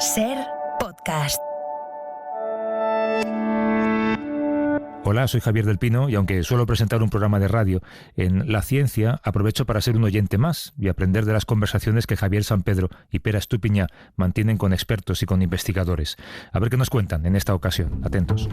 SER Podcast. Hola, soy Javier del Pino y aunque suelo presentar un programa de radio en La Ciencia, aprovecho para ser un oyente más y aprender de las conversaciones que Javier Sampedro y Pere Estupiñán mantienen con expertos y con investigadores. A ver qué nos cuentan en esta ocasión. Atentos.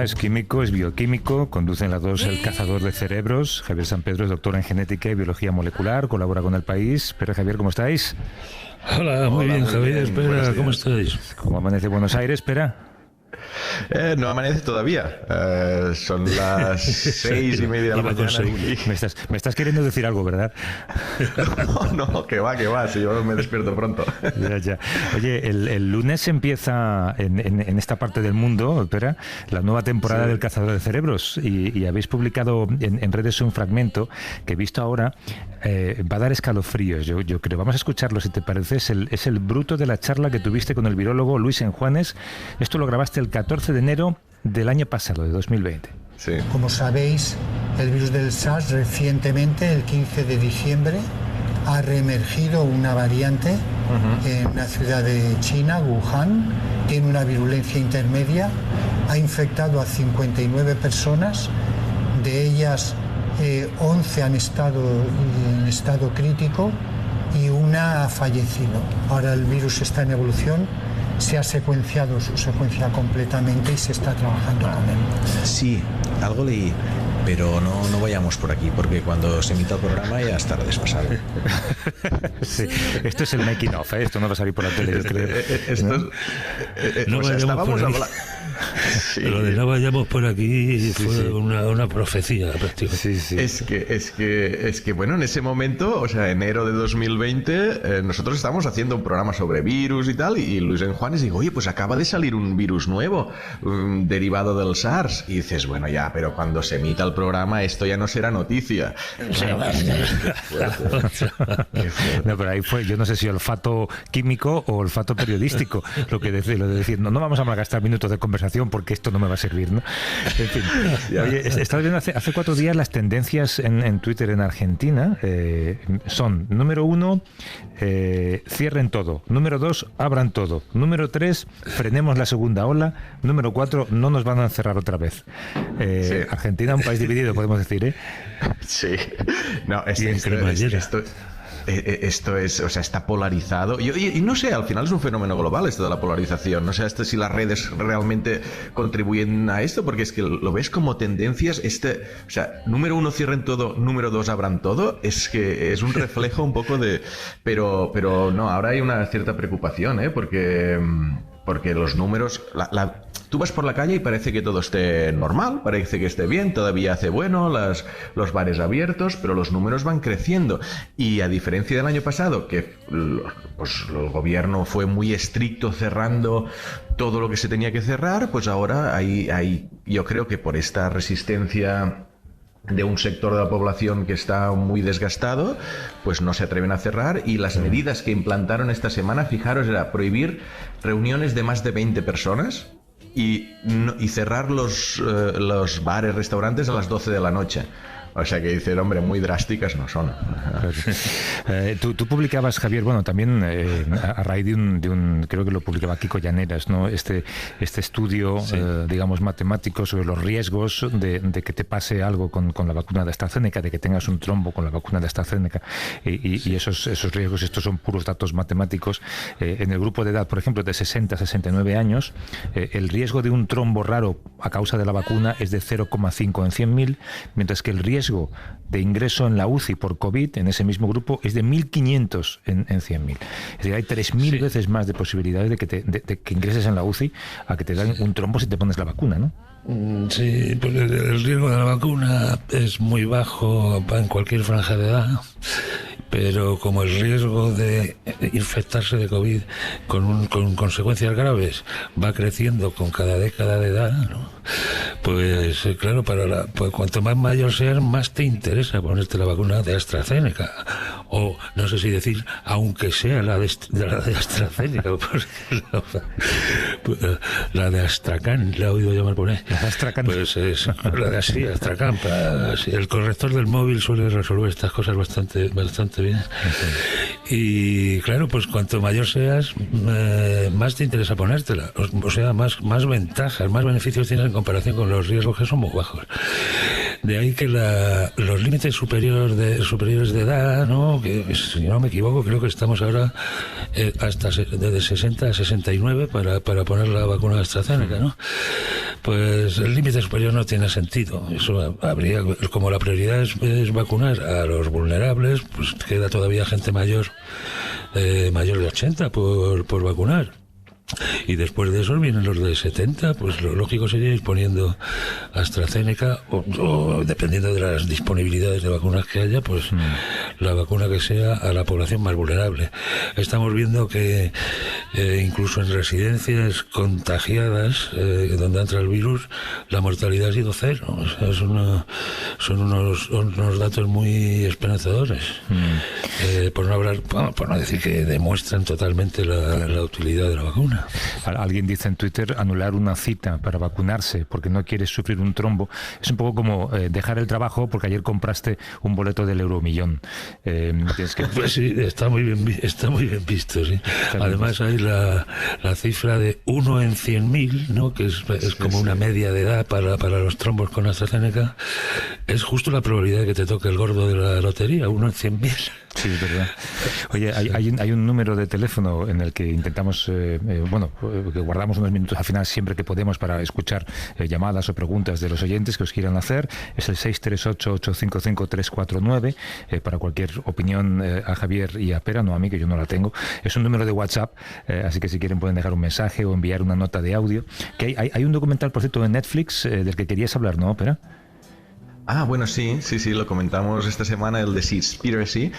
Es químico, es bioquímico, conduce en la 2 El Cazador de Cerebros. Javier Sampedro es doctor en genética y biología molecular, colabora con El País. Pero Javier, ¿cómo estáis? Hola, muy bien, Javier. Espera, ¿cómo estáis? ¿Cómo amanece Buenos Aires? Espera. No amanece todavía. Son las 6:30 de la mañana. Me estás queriendo decir algo, ¿verdad? No, que va, si yo me despierto pronto. Ya. Oye, el lunes empieza en esta parte del mundo, espera, la nueva temporada del Cazador de Cerebros y habéis publicado en redes un fragmento que, visto ahora, va a dar escalofríos. Yo creo. Vamos a escucharlo, si te parece. Es el bruto de la charla que tuviste con el virólogo Luis Enjuanes. Esto lo grabaste el 14 de enero del año pasado, de 2020. Sí. Como sabéis, el virus del SARS recientemente, el 15 de diciembre, ha reemergido una variante en la ciudad de China, Wuhan. Tiene una virulencia intermedia, ha infectado a 59 personas, de ellas 11 han estado en estado crítico y una ha fallecido. Ahora el virus está en evolución. Se ha secuenciado su secuencia completamente y se está trabajando con él. Sí, algo leí, pero no vayamos por aquí, porque cuando se emita el programa ya estará desfasado. Sí, esto es el making of, ¿eh? Esto no va a salir por la tele, yo creo. No vayamos por aquí. Sí. Lo de no vayamos por aquí fue una profecía prácticamente. Sí. Es que bueno, en ese momento, o sea, enero de 2020, nosotros estábamos haciendo un programa sobre virus y tal, y Luis Enjuanes dijo, oye, pues acaba de salir un virus nuevo, derivado del SARS. Y dices, bueno, ya, pero cuando se emita el programa esto ya no será noticia. No, pero ahí fue, yo no sé si olfato químico o olfato periodístico, lo de decir, no vamos a malgastar minutos de conversación porque esto no me va a servir, ¿no? En fin. Oye, estaba viendo hace 4 días las tendencias en Twitter en Argentina. Son, número 1, cierren todo. Número 2, abran todo. Número 3, frenemos la segunda ola. Número 4, no nos van a encerrar otra vez. Argentina, un país dividido, podemos decir, ¿eh? Sí. No, esto es, o sea, está polarizado. Y no sé, al final es un fenómeno global esto de la polarización. No sé hasta si las redes realmente contribuyen a esto, porque es que lo ves como tendencias. O sea, número 1, cierren todo. Número 2, abran todo. Es que es un reflejo un poco de... Pero no, ahora hay una cierta preocupación, ¿eh? Porque los números... Tú vas por la calle y parece que todo esté normal, parece que esté bien, todavía hace bueno, los bares abiertos, pero los números van creciendo. Y a diferencia del año pasado, que pues, el gobierno fue muy estricto cerrando todo lo que se tenía que cerrar, pues ahora yo creo que por esta resistencia de un sector de la población que está muy desgastado, pues no se atreven a cerrar, y las medidas que implantaron esta semana, fijaros, era prohibir reuniones de más de 20 personas y cerrar los bares, restaurantes a las 12 de la noche. O sea que dicen, hombre, muy drásticas no son. Tú publicabas, Javier, bueno, también a raíz de un creo que lo publicaba Kiko Llaneras, ¿no? Este estudio, digamos, matemático sobre los riesgos de que te pase algo con la vacuna de AstraZeneca, de que tengas un trombo con la vacuna de AstraZeneca, y esos riesgos, estos son puros datos matemáticos. En el grupo de edad, por ejemplo, de 60 a 69 años, el riesgo de un trombo raro a causa de la vacuna es de 0,5 en 100.000, mientras que el riesgo de ingreso en la UCI por COVID en ese mismo grupo es de 1.500 en 100.000. Es decir, hay 3.000 veces más de posibilidades de que ingreses en la UCI a que te dan un trombo si te pones la vacuna, ¿no? Sí, pues el riesgo de la vacuna es muy bajo en cualquier franja de edad, pero como el riesgo de infectarse de COVID con consecuencias graves va creciendo con cada década de edad, ¿no? Pues claro, pues cuanto más mayor seas, más te interesa ponerte la vacuna de AstraZeneca. O no sé si decir, aunque sea la de AstraZeneca, la de Astracan, la he oído llamar por ahí. La de Astracan. Pues es la de así, Astracan. El corrector del móvil suele resolver estas cosas bastante bien. Y claro, pues cuanto mayor seas, más te interesa ponértela. O sea, más ventajas, más beneficios tienes en comparación con los riesgos, que son muy bajos. De ahí que los límites superiores de edad, ¿no? Que si no me equivoco, creo que estamos ahora hasta desde 60 a 69 para poner la vacuna de AstraZeneca, ¿no? Pues el límite superior no tiene sentido. Eso habría, como la prioridad es vacunar a los vulnerables, pues queda todavía gente mayor de 80 por vacunar. Y después de eso vienen los de 70, pues lo lógico sería ir poniendo AstraZeneca o dependiendo de las disponibilidades de vacunas que haya, pues la vacuna que sea a la población más vulnerable. Estamos viendo que incluso en residencias contagiadas donde entra el virus, la mortalidad ha sido cero. O sea, son unos datos muy esperanzadores. Por no decir que demuestran totalmente la utilidad de la vacuna. Alguien dice en Twitter, anular una cita para vacunarse porque no quieres sufrir un trombo es un poco como dejar el trabajo porque ayer compraste un boleto del Euromillón. Pues sí, está muy bien visto, sí. Además hay la cifra de 1 en 100.000, ¿no? Que es como una media de edad para los trombos con AstraZeneca. Es justo la probabilidad de que te toque el gordo de la lotería, 1 en 100.000. Sí, es verdad. Oye, hay un número de teléfono en el que intentamos, que guardamos unos minutos al final siempre que podemos para escuchar llamadas o preguntas de los oyentes que os quieran hacer. Es el 638-855-349 para cualquier opinión a Javier y a Pera, no a mí, que yo no la tengo. Es un número de WhatsApp, así que si quieren pueden dejar un mensaje o enviar una nota de audio. Que hay un documental, por cierto, en Netflix del que querías hablar, ¿no, Pera? Ah, bueno, sí, lo comentamos esta semana, el de Seaspiracy,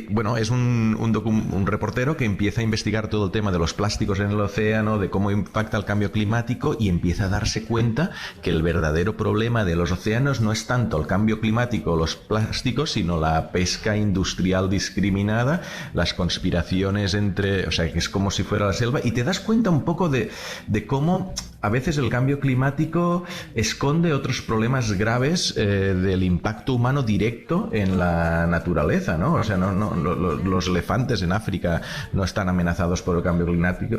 bueno, es un reportero que empieza a investigar todo el tema de los plásticos en el océano, de cómo impacta el cambio climático, y empieza a darse cuenta que el verdadero problema de los océanos no es tanto el cambio climático o los plásticos, sino la pesca industrial discriminada, las conspiraciones o sea, que es como si fuera la selva, y te das cuenta un poco de cómo a veces el cambio climático esconde otros problemas graves del impacto humano directo en la naturaleza, ¿no? O sea, los elefantes en África no están amenazados por el cambio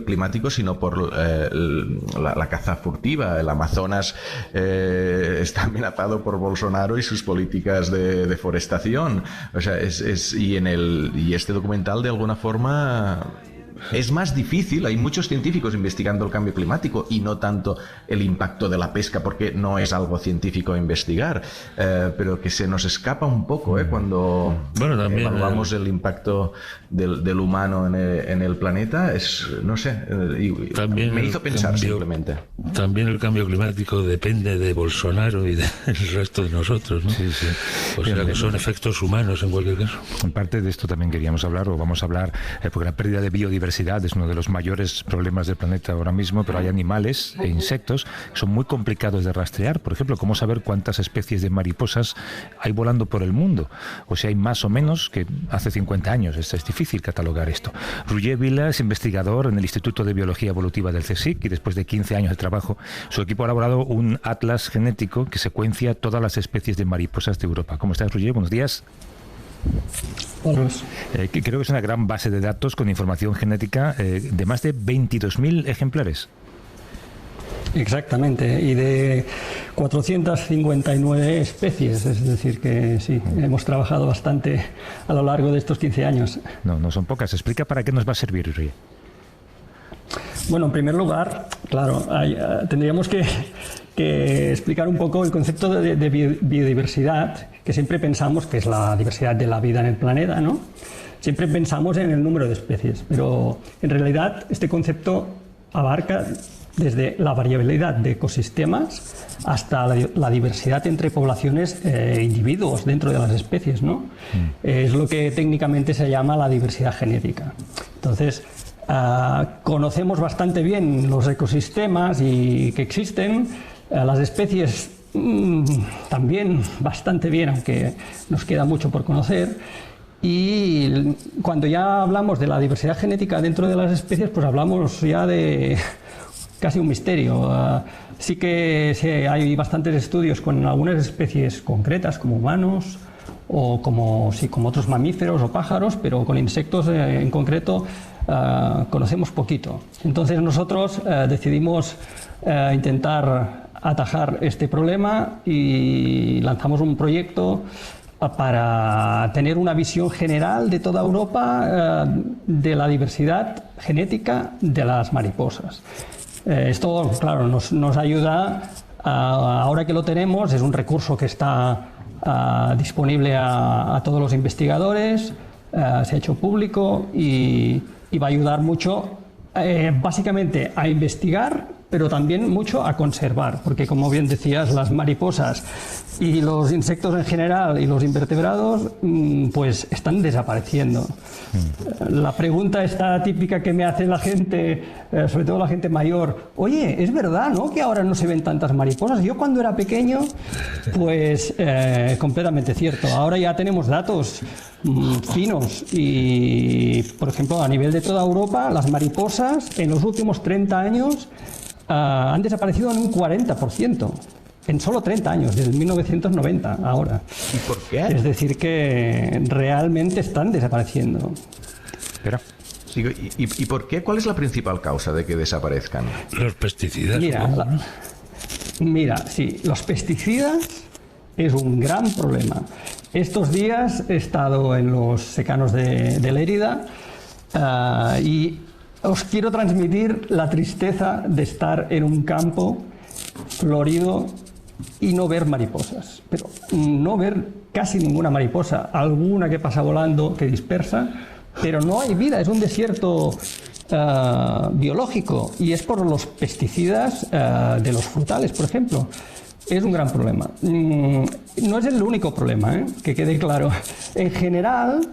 climático, sino por la caza furtiva. El Amazonas está amenazado por Bolsonaro y sus políticas de deforestación. O sea, y este documental de alguna forma es más difícil. Hay muchos científicos investigando el cambio climático y no tanto el impacto de la pesca, porque no es algo científico a investigar, pero que se nos escapa un poco cuando también evaluamos el impacto del humano en el planeta. No sé, me hizo pensar simplemente. También el cambio climático depende de Bolsonaro y del resto de nosotros, ¿no? Sí. O sea, que son efectos humanos en cualquier caso. En parte de esto también queríamos hablar, o vamos a hablar, porque la pérdida de biodiversidad es uno de los mayores problemas del planeta ahora mismo, pero hay animales e insectos que son muy complicados de rastrear. Por ejemplo, cómo saber cuántas especies de mariposas hay volando por el mundo, o si hay más o menos que hace 50 años. Es difícil catalogar esto. Roger Vila es investigador en el Instituto de Biología Evolutiva del CSIC y después de 15 años de trabajo, su equipo ha elaborado un atlas genético que secuencia todas las especies de mariposas de Europa. ¿Cómo estás, Roger? Buenos días. Creo que es una gran base de datos con información genética de más de 22.000 ejemplares. Exactamente, y de 459 especies, es decir que sí, hemos trabajado bastante a lo largo de estos 15 años. No son pocas. Explica para qué nos va a servir, Roger. Bueno, en primer lugar, claro, tendríamos que explicar un poco el concepto de biodiversidad, que siempre pensamos que es la diversidad de la vida en el planeta, ¿no? Siempre pensamos en el número de especies, pero en realidad este concepto abarca desde la variabilidad de ecosistemas hasta la diversidad entre poblaciones e individuos dentro de las especies, ¿no? Es lo que técnicamente se llama la diversidad genética. Entonces, conocemos bastante bien los ecosistemas y que existen, las especies también bastante bien, aunque nos queda mucho por conocer. Y cuando ya hablamos de la diversidad genética dentro de las especies, pues hablamos ya de casi un misterio. Sí que hay bastantes estudios con algunas especies concretas, como humanos, o como otros mamíferos o pájaros, pero con insectos en concreto conocemos poquito. Entonces nosotros decidimos intentar atajar este problema y lanzamos un proyecto para tener una visión general de toda Europa de la diversidad genética de las mariposas. Esto, claro, nos ayuda, ahora que lo tenemos, es un recurso que está disponible a todos los investigadores, se ha hecho público y va a ayudar mucho, básicamente, a investigar, pero también mucho a conservar, porque como bien decías, las mariposas y los insectos en general y los invertebrados pues están desapareciendo. La pregunta esta típica que me hace la gente, sobre todo la gente mayor: oye, ¿es verdad, no, que ahora no se ven tantas mariposas? Yo cuando era pequeño, pues completamente cierto. Ahora ya tenemos datos finos y, por ejemplo, a nivel de toda Europa, las mariposas en los últimos 30 años han desaparecido en un 40%. En solo 30 años, desde 1990 ahora. ¿Y por qué? Es decir, que realmente están desapareciendo. Pero... ¿Y por qué? ¿Cuál es la principal causa de que desaparezcan? Los pesticidas. Mira, sí, los pesticidas es un gran problema. Estos días he estado en los secanos de Lérida y os quiero transmitir la tristeza de estar en un campo florido y no ver mariposas, pero no ver casi ninguna mariposa, alguna que pasa volando, que dispersa, pero no hay vida, es un desierto biológico, y es por los pesticidas de los frutales, por ejemplo. Es un gran problema. No es el único problema, que quede claro. En general,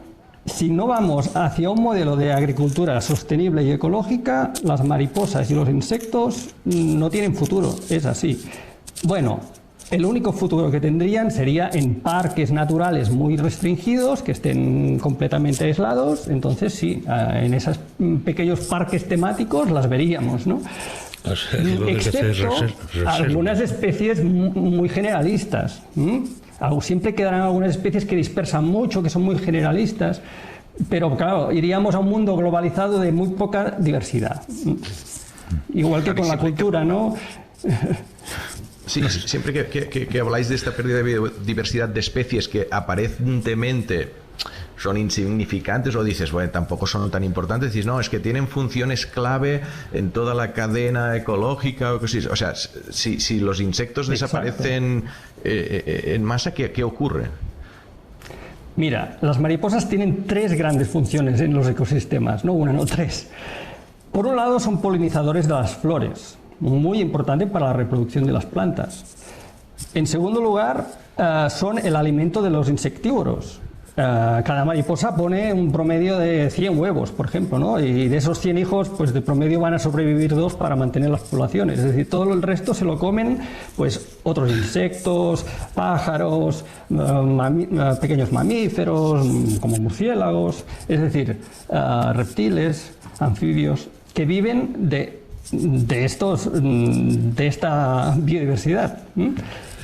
si no vamos hacia un modelo de agricultura sostenible y ecológica, las mariposas y los insectos no tienen futuro, es así. Bueno, el único futuro que tendrían sería en parques naturales muy restringidos, que estén completamente aislados. Entonces sí, en esos pequeños parques temáticos las veríamos, ¿no? Excepto algunas especies muy generalistas. Siempre quedarán algunas especies que dispersan mucho, que son muy generalistas, pero claro, iríamos a un mundo globalizado de muy poca diversidad. Igual que con la cultura, ¿no? Sí, siempre que habláis de esta pérdida de biodiversidad de especies que aparentemente son insignificantes, o dices, bueno, tampoco son tan importantes, dices, no, es que tienen funciones clave en toda la cadena ecológica, o sea, si los insectos desaparecen en masa, ¿qué ocurre? Mira, las mariposas tienen 3 grandes funciones en los ecosistemas, no una, no 3. Por un lado, son polinizadores de las flores, muy importante para la reproducción de las plantas. En segundo lugar, son el alimento de los insectívoros. Cada mariposa pone un promedio de 100 huevos, por ejemplo, ¿no? Y de esos 100 hijos, pues de promedio van a sobrevivir 2 para mantener las poblaciones. Es decir, todo el resto se lo comen pues otros insectos, pájaros, pequeños mamíferos, como murciélagos, es decir, reptiles, anfibios, que viven de esta biodiversidad.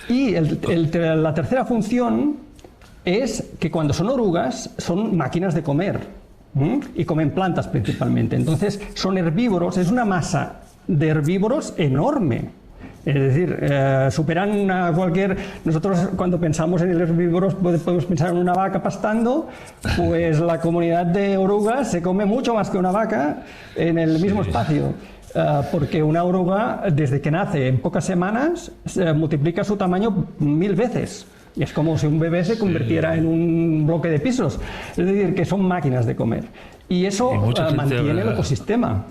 Y la tercera función es que cuando son orugas son máquinas de comer y comen plantas principalmente. Entonces son herbívoros, es una masa de herbívoros enorme. Es decir, superan a cualquier... Nosotros cuando pensamos en herbívoros podemos pensar en una vaca pastando, pues la comunidad de orugas se come mucho más que una vaca en el mismo espacio. Porque una oruga, desde que nace en pocas semanas, multiplica su tamaño 1000 veces. Y es como si un bebé se convirtiera en un bloque de pisos. Es decir, que son máquinas de comer. Y eso mantiene el ecosistema.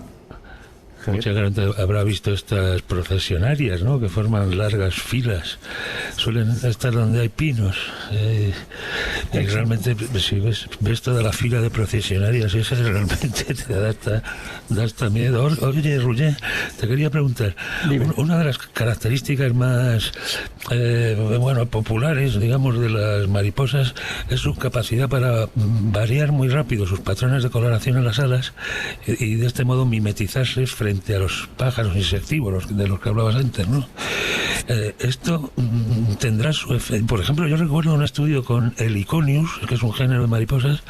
Mucha gente habrá visto estas procesionarias, ¿no? Que forman largas filas. Suelen estar donde hay pinos. Y realmente, si ves toda la fila de procesionarias, esa realmente te da hasta miedo. Oye, Roger, te quería preguntar. Una de las características más populares, digamos, de las mariposas es su capacidad para variar muy rápido sus patrones de coloración en las alas y de este modo mimetizarse frente a los pájaros insectívoros de los que hablabas antes, ¿no? Esto tendrá su efecto. Por ejemplo, yo recuerdo un estudio con Heliconius, que es un género de mariposas,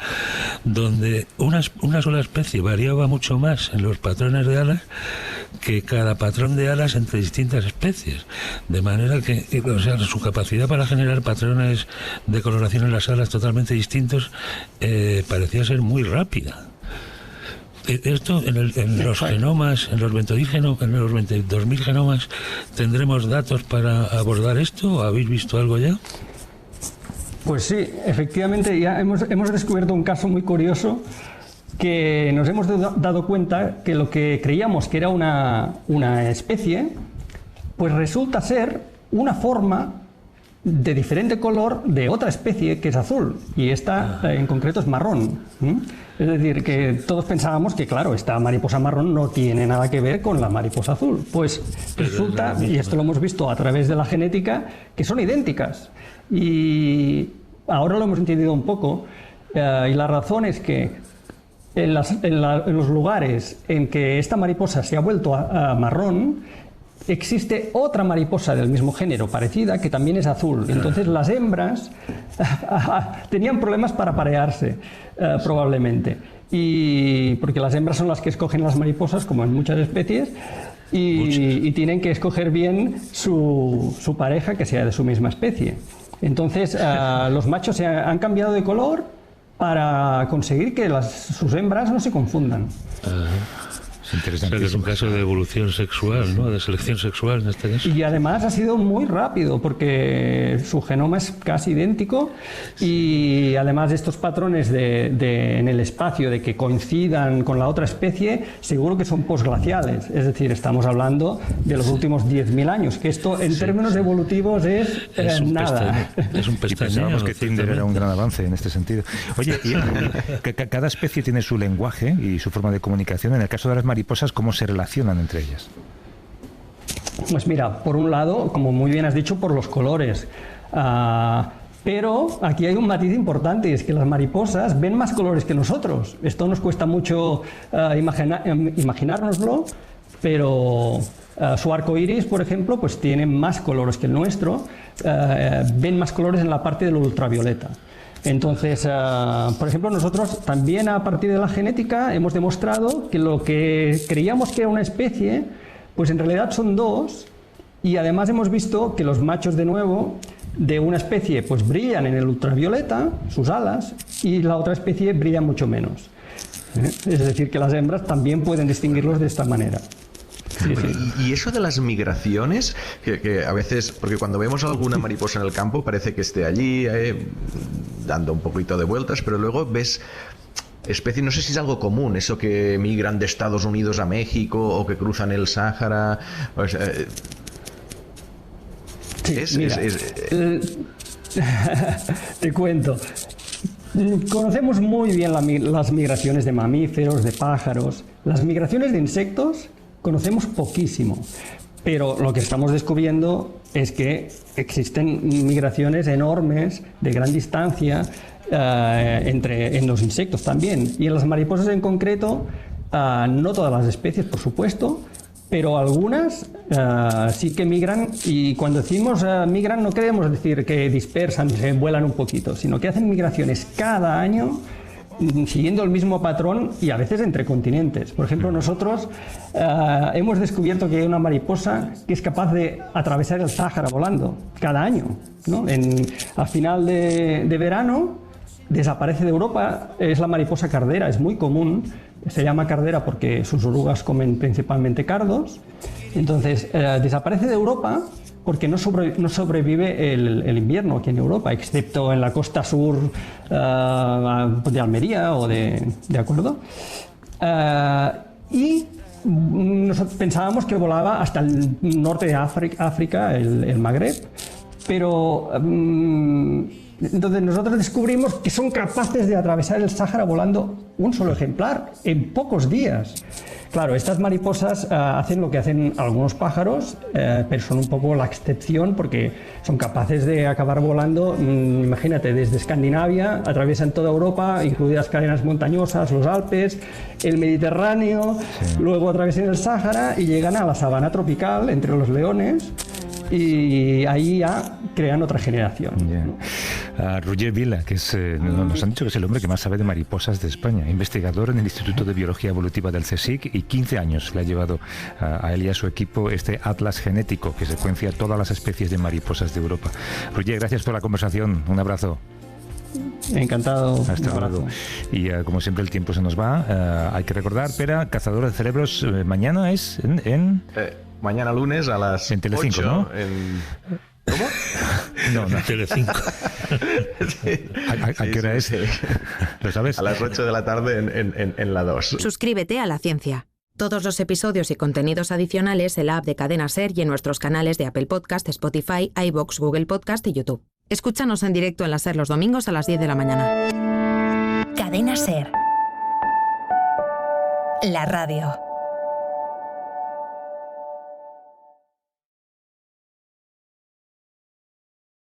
donde una sola especie variaba mucho más en los patrones de alas que cada patrón de alas entre distintas especies. De manera que, o sea, su capacidad para generar patrones de coloración en las alas totalmente distintos parecía ser muy rápida. Esto en los genomas, en los 22.000 genomas, ¿tendremos datos para abordar esto? ¿Habéis visto algo ya? Pues sí, efectivamente ya hemos descubierto un caso muy curioso que nos hemos dado cuenta que lo que creíamos que era una especie, pues resulta ser una forma de diferente color de otra especie que es azul, y esta en concreto es marrón. Es decir, que todos pensábamos que, claro, esta mariposa marrón no tiene nada que ver con la mariposa azul. Pues resulta, y esto lo hemos visto a través de la genética, que son idénticas. Y ahora lo hemos entendido un poco, y la razón es que en los lugares en que esta mariposa se ha vuelto a marrón, existe otra mariposa del mismo género parecida que también es azul. Entonces las hembras tenían problemas para aparearse, probablemente. Y porque las hembras son las que escogen las mariposas, como en muchas especies, y tienen que escoger bien su pareja que sea de su misma especie. Entonces los machos han cambiado de color para conseguir que sus hembras no se confundan. Interesante. O sea, que es un caso de evolución sexual, ¿no? De selección sexual en este caso. Y además ha sido muy rápido porque su genoma es casi idéntico, y además estos patrones en el espacio de que coincidan con la otra especie seguro que son posglaciales, es decir, estamos hablando de los últimos 10.000 años, que esto en términos evolutivos es nada. Es un pestañeo. Y pensábamos que Tinder era un gran avance en este sentido. Oye, cada especie tiene su lenguaje y su forma de comunicación. En el caso de las mariposas, ¿cómo se relacionan entre ellas? Pues mira, por un lado, como muy bien has dicho, por los colores. Pero aquí hay un matiz importante, y es que las mariposas ven más colores que nosotros. Esto nos cuesta mucho imaginárnoslo, pero su arco iris, por ejemplo, pues tiene más colores que el nuestro. Ven más colores en la parte del ultravioleta. Entonces, por ejemplo, nosotros también a partir de la genética hemos demostrado que lo que creíamos que era una especie, pues en realidad son dos, y además hemos visto que los machos, de nuevo, de una especie pues brillan en el ultravioleta, sus alas, y la otra especie brilla mucho menos. Es decir, que las hembras también pueden distinguirlos de esta manera. Sí, sí. Y eso de las migraciones, que a veces, porque cuando vemos alguna mariposa en el campo parece que esté allí dando un poquito de vueltas, pero luego ves especies, no sé si es algo común, eso que migran de Estados Unidos a México o que cruzan el Sáhara. O sea, sí, te cuento. Conocemos muy bien las migraciones de mamíferos, de pájaros. Las migraciones de insectos conocemos poquísimo, pero lo que estamos descubriendo es que existen migraciones enormes de gran distancia en los insectos también, y en las mariposas en concreto, no todas las especies, por supuesto, pero algunas sí que migran, y cuando decimos migran no queremos decir que dispersan, se vuelan un poquito, sino que hacen migraciones cada año siguiendo el mismo patrón, y a veces entre continentes. Por ejemplo, nosotros hemos descubierto que hay una mariposa que es capaz de atravesar el Sáhara volando cada año, ¿no? A final de verano desaparece de Europa. Es la mariposa cardera, es muy común. Se llama cardera porque sus orugas comen principalmente cardos. Entonces desaparece de Europa porque no sobrevive el invierno aquí en Europa, excepto en la costa sur de Almería o de acuerdo. Y nosotros pensábamos que volaba hasta el norte de África, el Magreb, pero entonces nosotros descubrimos que son capaces de atravesar el Sáhara volando un solo ejemplar en pocos días. Claro, estas mariposas hacen lo que hacen algunos pájaros, pero son un poco la excepción porque son capaces de acabar volando, imagínate, desde Escandinavia, atraviesan toda Europa, incluidas cadenas montañosas, los Alpes, el Mediterráneo, luego atraviesan el Sáhara y llegan a la sabana tropical entre los leones. Y ahí ya crean otra generación. Roger Vila, que es, nos han dicho que es el hombre que más sabe de mariposas de España, investigador en el Instituto de Biología Evolutiva del CSIC, y 15 años le ha llevado a él y a su equipo este atlas genético que secuencia todas las especies de mariposas de Europa. Roger, gracias por la conversación. Un abrazo. Encantado. Hasta luego. Y como siempre el tiempo se nos va. Hay que recordar, Pera, Cazador de Cerebros, mañana es en mañana lunes a las en Telecinco, 8, ¿no? ¿Cómo? No, Telecinco. Sí. ¿A qué hora es? Sí. ¿Lo sabes? A las 8 de la tarde en la 2. Suscríbete a La Ciencia. Todos los episodios y contenidos adicionales en la app de Cadena SER y en nuestros canales de Apple Podcast, Spotify, iVoox, Google Podcast y YouTube. Escúchanos en directo en la SER los domingos a las 10 de la mañana. Cadena SER. La radio.